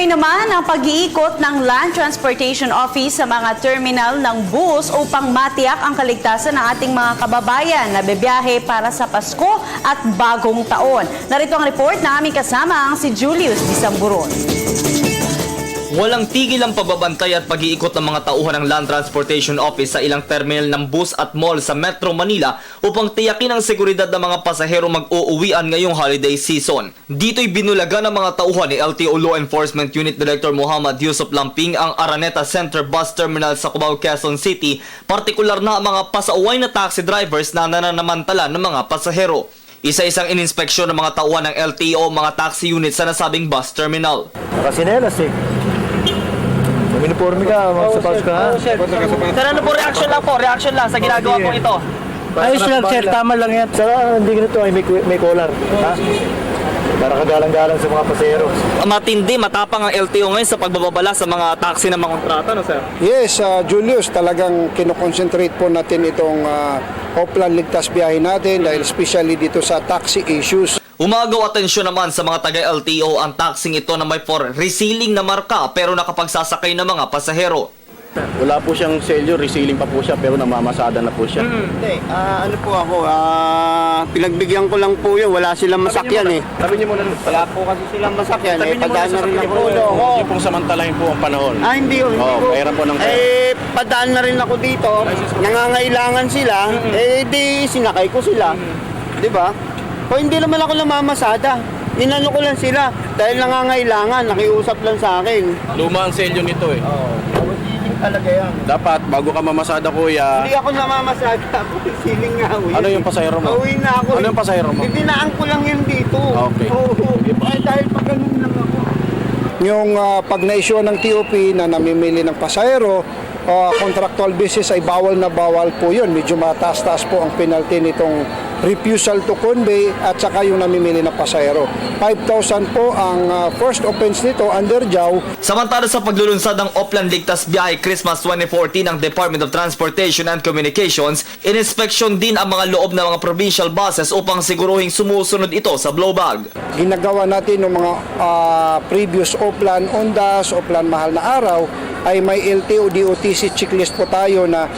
Patuloy naman ang pag-iikot ng Land Transportation Office sa mga terminal ng bus upang matiyak ang kaligtasan ng ating mga kababayan na bebiyahe para sa Pasko at Bagong Taon. Narito ang report na aming kasama ang si Julius Disamburon. Walang tigil ang pagbabantay at pag-iikot ng mga tauhan ng Land Transportation Office sa ilang terminal ng bus at mall sa Metro Manila upang tiyakin ang seguridad ng mga pasahero mag-uuwian ngayong holiday season. Dito'y binulaga ng mga tauhan ni LTO Law Enforcement Unit Director Muhammad Yusuf Lamping ang Araneta Center Bus Terminal sa Cubao, Quezon City, partikular na ang mga pasauway na taxi drivers na nananamantala ng mga pasahero. Isa-isang ininspeksyon ng mga tauhan ng LTO mga taxi unit sa nasabing bus terminal. Nakasinelas eh. Uniforme ka, magsapatos ka ha? Sir, ano po reaction lang po? Reaction lang sa ginagawa po ito. Ayos lang sir, tama lang yan. Saka hindi ganito ay may collar. Ha? Para kagalang-galang sa mga pasahero. Matindi, matapang ang LTO ngayon sa pagbababala sa mga taxi na mga kontrata, no sir? Yes, Julius, talagang kinoconcentrate po natin itong offline ligtas biyahe natin dahil especially dito sa taxi issues. Umagaw atensyon naman sa mga taga-LTO ang taxing ito na may for resealing na marka pero nakapagsasakay ng mga pasahero. Wala po siyang selyo, resealing pa po siya pero namamasada na po siya. Hindi, ano po ako, pinagbigyan ko lang po yun, wala silang masakyan eh. Sabi niyo muna, Wala po kasi silang masakyan sabi eh, niyo muna padaan sa na rin sakyan ako. po. Yung pong samantalahin po ang panahon. Hindi yun, hindi Oo, po. pera po ng pera. Eh, padaan na rin ako dito, nangangailangan sila, di sinakay ko sila. Di ba? O hindi naman ako namamasada. Inano ko lang sila dahil nangangailangan, nakiusap lang sa akin. Luma ang selyo nito eh. Talaga yan. Dapat, bago ka mamasada kuya, Hindi ako namamasada, ako siling nga ako. ano yung pasahero mo? Uwi na ako. Ano yung pasahero mo? Ibinaan ko lang yun dito. Okay. Oo. Eh, dahil pag ganun lang ako. Yung pag na-issue ng TOP na namimili ng pasahero, contractual basis ay bawal na bawal po yun. Medyo mataas-taas po ang penalty nitong refusal to convey at saka yung namimili ng pasahero. 5,000 po ang first offense nito under JAW. Samantala sa paglulunsad ng Oplan Ligtas Biyahe Christmas 2014 ng Department of Transportation and Communications, ininspeksyon din ang mga loob ng mga provincial buses upang siguruhing sumusunod ito sa blowbag. Ginagawa natin ng mga previous Oplan Ondas, Oplan Mahal na Araw ay may LTO DOTC checklist po tayo na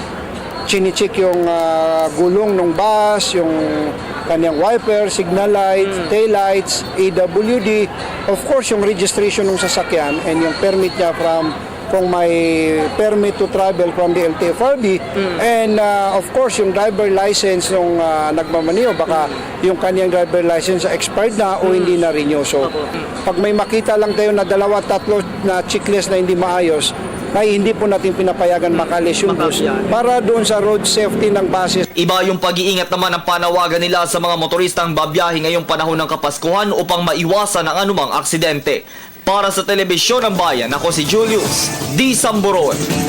chinicheck yung gulong ng bus, yung kanyang wiper, signal lights, tail lights, AWD, of course yung registration ng sasakyan and yung permit niya from kung may permit to travel from the LTFRB and of course yung driver license nung nagmamaniho, baka yung kanyang driver license expired na o hindi na renew. So pag may makita lang tayo na dalawa, tatlo na checklist na hindi maayos, ay hindi po natin pinapayagan makalis yung bus para doon sa road safety ng buses. Iba yung pag-iingat naman ang panawagan nila sa mga motoristang babiyahe ngayong panahon ng Kapaskuhan upang maiwasan ang anumang aksidente. Para sa Telebisyon ng Bayan, ako si Julius Disamburon.